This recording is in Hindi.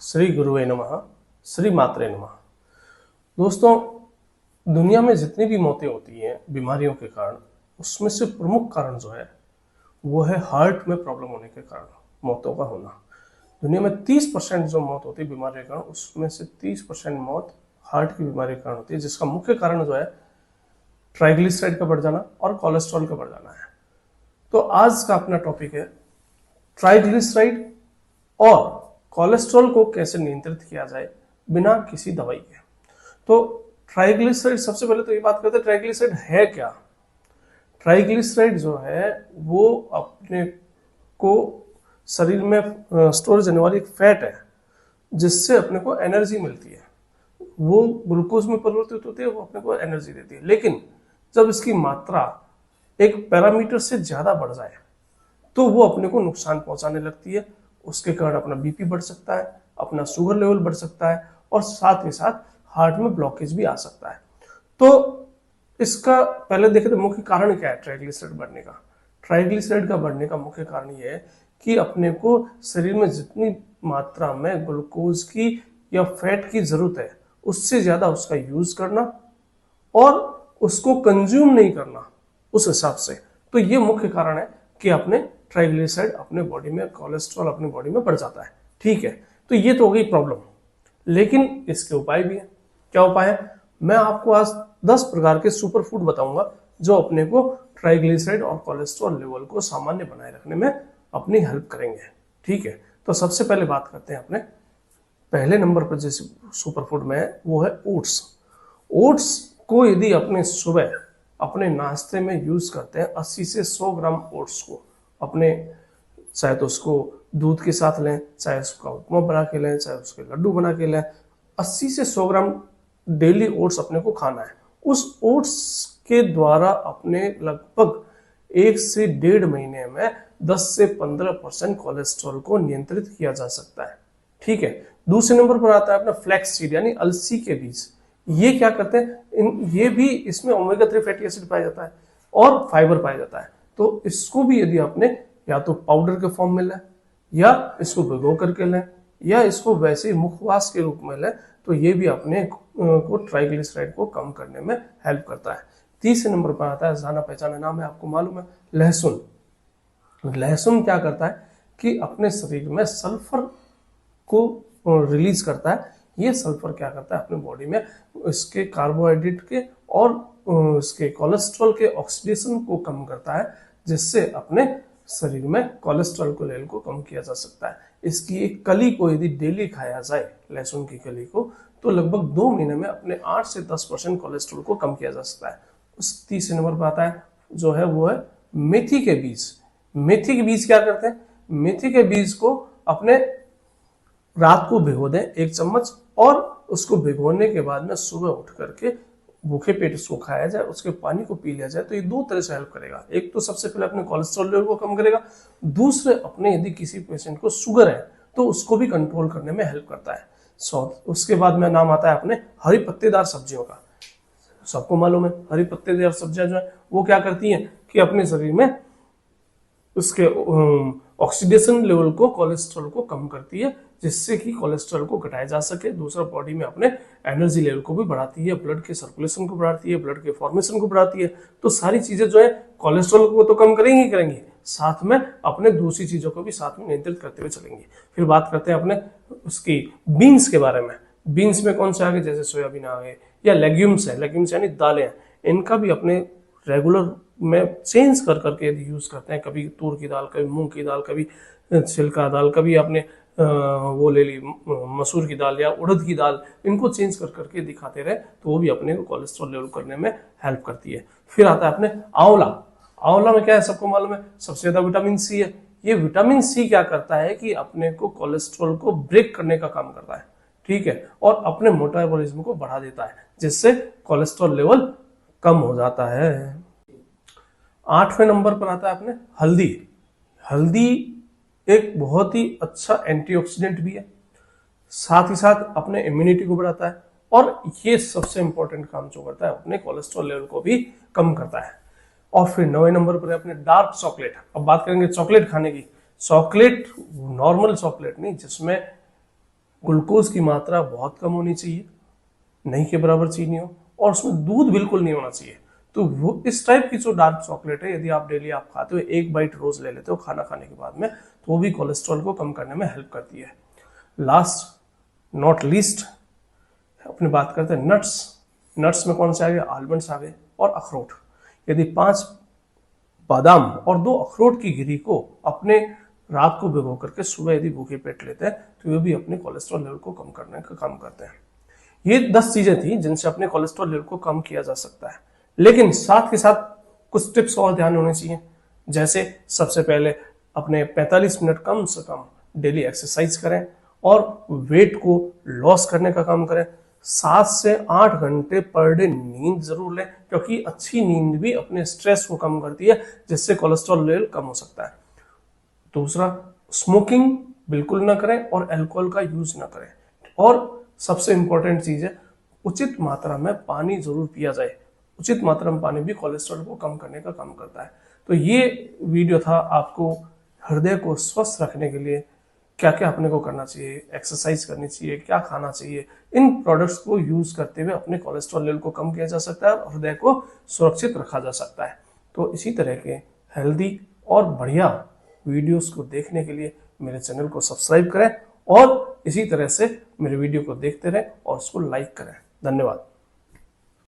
श्री गुरुवे नमः, श्री मात्रे नमः। दोस्तों, दुनिया में जितनी भी मौतें होती हैं बीमारियों के कारण, उसमें से प्रमुख कारण जो है वो है हार्ट में प्रॉब्लम होने के कारण मौतों का होना। दुनिया में 30% जो मौत होती है बीमारी के कारण, उसमें से 30% मौत हार्ट की बीमारी के कारण होती है, जिसका मुख्य कारण जो है ट्राइग्लिसराइड का बढ़ जाना और कोलेस्ट्रॉल का बढ़ जाना है। तो आज का अपना टॉपिक है ट्राइग्लिसराइड और कोलेस्ट्रॉल को कैसे नियंत्रित किया जाए बिना किसी दवाई के। तो ट्राइग्लिसराइड, सबसे पहले तो ये बात करते हैं ट्राइग्लिसराइड है क्या। ट्राइग्लिसराइड जो है वो अपने को शरीर में स्टोरेज होने वाली एक फैट है जिससे अपने को एनर्जी मिलती है। वो ग्लूकोज में परिवर्तित होती है, वो अपने को एनर्जी देती है। लेकिन जब इसकी मात्रा एक पैरामीटर से ज्यादा बढ़ जाए तो वो अपने को नुकसान पहुंचाने लगती है। उसके कारण अपना बीपी बढ़ सकता है, अपना शुगर लेवल बढ़ सकता है और साथ ही साथ हार्ट में ब्लॉकेज भी आ सकता है। तो इसका पहले देखें तो मुख्य कारण क्या है ट्राइग्लिसराइड बढ़ने का। ट्राइग्लिसराइड का बढ़ने का मुख्य कारण यह है कि अपने को शरीर में जितनी मात्रा में ग्लूकोज की या फैट की जरूरत है उससे ज्यादा उसका यूज करना और उसको कंज्यूम नहीं करना उस हिसाब से। तो ये मुख्य कारण है कि अपने ट्राइग्लिसराइड अपने बॉडी में, कोलेस्ट्रॉल अपने बॉडी में बढ़ जाता है। ठीक है, तो ये तो हो गई प्रॉब्लम, लेकिन इसके उपाय भी हैं। क्या उपाय है? मैं आपको आज 10 प्रकार के सुपर फूड बताऊंगा जो अपने को ट्राइग्लिसराइड और कोलेस्ट्रॉल लेवल को सामान्य बनाए रखने में अपनी हेल्प करेंगे। ठीक है, तो सबसे पहले बात करते हैं अपने पहले नंबर पर जैसे सुपर फूड में है वो है ओट्स। ओट्स को यदि अपने सुबह अपने नाश्ते में यूज करते हैं, 80 से 100 ग्राम ओट्स को अपने, चाहे तो उसको दूध के साथ लें, चाहे उसका उपमा बना के लें, चाहे उसके लड्डू बना के लें, 80 से 100 ग्राम डेली ओट्स अपने को खाना है। उस ओट्स के द्वारा अपने लगभग 1 से 1.5 महीने में 10 से 15% कोलेस्ट्रॉल को नियंत्रित किया जा सकता है। ठीक है, दूसरे नंबर पर आता है अपना फ्लैक्स सीड यानी अलसी के बीज। ये क्या करते हैं, ये भी इसमें ओमेगा 3 फैटी एसिड पाया जाता है और फाइबर पाया जाता है। तो इसको भी यदि आपने या तो पाउडर के फॉर्म में लें या इसको भिगो करके लें या इसको वैसे मुखवास के रूप में लें, तो ये भी अपने को ट्राइग्लिसराइड को कम करने में हेल्प करता है। तीसरे नंबर पर आता है, जाना पहचाना नाम है, आपको मालूम है, लहसुन। लहसुन क्या करता है कि अपने शरीर में सल्फर को रिलीज करता है। ये सल्फर क्या करता है अपने बॉडी में इसके कार्बोहाइड्रेट के और इसके कोलेस्ट्रॉल के ऑक्सीडेशन को कम करता है, जिससे अपने शरीर में कोलेस्ट्रॉल को लेवल को कम किया जा सकता है। इसकी एक कली को यदि डेली खाया जाए, लहसुन की कली को, तो लगभग 2 महीने में अपने 8 से 10% कोलेस्ट्रॉल को कम किया जा सकता है। उस तीसरे नंबर पर आता है जो है वो है मेथी के बीज। मेथी के बीज क्या करते हैं, मेथी के बीज को अपने रात को भिगो दें 1 चम्मच और उसको भिगोने के बाद में सुबह उठ करके भूखे पेट उसको खाया जाए, उसके पानी को पी लिया जाए। तो ये 2 तरह से हेल्प करेगा। एक तो सबसे पहले अपने कोलेस्ट्रॉल लेवल को कम करेगा, दूसरे अपने यदि किसी पेशेंट को शुगर है तो उसको भी कंट्रोल करने में हेल्प करता है। उसके बाद में नाम आता है अपने हरी पत्तेदार सब्जियों का। सबको मालूम है हरी पत्तेदार सब्जियां जो है वो क्या करती हैं कि अपने शरीर में उसके ऑक्सीडेशन लेवल को, कोलेस्ट्रॉल को कम करती है, जिससे कि कोलेस्ट्रॉल को घटाया जा सके। दूसरा, बॉडी में अपने एनर्जी लेवल को भी बढ़ाती है, ब्लड के सर्कुलेशन को बढ़ाती है, ब्लड के फॉर्मेशन को बढ़ाती है। तो सारी चीजें जो है कोलेस्ट्रॉल को तो कम करेंगी, साथ में अपने दूसरी चीजों को भी साथ में नियंत्रित करते हुए चलेंगे। फिर बात करते हैं अपने उसकी बीन्स के बारे में। बीन्स में कौन से आ गए, जैसे सोयाबीन आ गए या लेग्यूम्स है, लेग्यूम्स यानी दालें हैं, इनका भी अपने रेगुलर में चेंज कर करके यदि यूज करते हैं, कभी तूर की दाल, कभी मूंग की दाल, कभी छिलका दाल, कभी आपने वो ले ली मसूर की दाल या उड़द की दाल, इनको चेंज कर करके दिखाते रहे तो वो भी अपने को कोलेस्ट्रॉल लेवल करने में हेल्प करती है। फिर आता है अपने आंवला। आंवला में क्या है, सबको मालूम है, सबसे ज्यादा विटामिन सी है। ये विटामिन सी क्या करता है कि अपने को कोलेस्ट्रॉल को ब्रेक करने का काम करता है। ठीक है, और अपने मेटाबॉलिज्म को बढ़ा देता है, जिससे कोलेस्ट्रॉल लेवल कम हो जाता है। 8वें नंबर पर आता है अपने हल्दी। हल्दी एक बहुत ही अच्छा एंटीऑक्सीडेंट भी है, साथ ही साथ अपने इम्यूनिटी को बढ़ाता है और ये सबसे इंपॉर्टेंट काम जो करता है अपने कोलेस्ट्रॉल लेवल को भी कम करता है। और फिर 9वें नंबर पर है अपने डार्क चॉकलेट। अब बात करेंगे चॉकलेट खाने की। चॉकलेट नॉर्मल चॉकलेट नहीं, जिसमें ग्लूकोज की मात्रा बहुत कम होनी चाहिए, नहीं के बराबर चीनी हो, और उसमें दूध बिल्कुल नहीं होना चाहिए। तो वो इस टाइप की जो डार्क चॉकलेट है, यदि आप डेली आप खाते हो, एक बाइट रोज ले लेते हो खाना खाने के बाद में, तो वो भी कोलेस्ट्रॉल को कम करने में हेल्प करती है। लास्ट नॉट लीस्ट अपनी बात करते हैं नट्स। नट्स में कौन से आ गए? आलमंड्स आ गए और अखरोट। यदि 5 बादाम और 2 अखरोट की गिरी को अपने रात को भिगो करके सुबह यदि भूखे पेट लेते हैं, तो वे भी अपने कोलेस्ट्रॉल लेवल को कम करने का काम करते हैं। ये 10 चीजें थी जिनसे अपने कोलेस्ट्रॉल लेवल को कम किया जा सकता है। लेकिन साथ के साथ कुछ टिप्स और ध्यान होने चाहिए। जैसे सबसे पहले अपने 45 मिनट कम से कम डेली एक्सरसाइज करें और वेट को लॉस करने का काम करें। 7 से 8 घंटे पर डे नींद जरूर लें, क्योंकि अच्छी नींद भी अपने स्ट्रेस को कम करती है, जिससे कोलेस्ट्रॉल लेवल कम हो सकता है। दूसरा, स्मोकिंग बिल्कुल ना करें और अल्कोहल का यूज ना करें। और सबसे इंपॉर्टेंट चीज है, उचित मात्रा में पानी जरूर पिया जाए। उचित मात्रा में पानी भी कोलेस्ट्रॉल को कम करने का काम करता है। तो ये वीडियो था आपको हृदय को स्वस्थ रखने के लिए क्या क्या अपने को करना चाहिए, एक्सरसाइज करनी चाहिए, क्या खाना चाहिए, इन प्रोडक्ट्स को यूज करते हुए अपने कोलेस्ट्रॉल लेवल को कम किया जा सकता है और हृदय को सुरक्षित रखा जा सकता है। तो इसी तरह के हेल्दी और बढ़िया वीडियोस को देखने के लिए मेरे चैनल को सब्सक्राइब करें और इसी तरह से मेरे वीडियो को देखते रहें और उसको लाइक करें। धन्यवाद।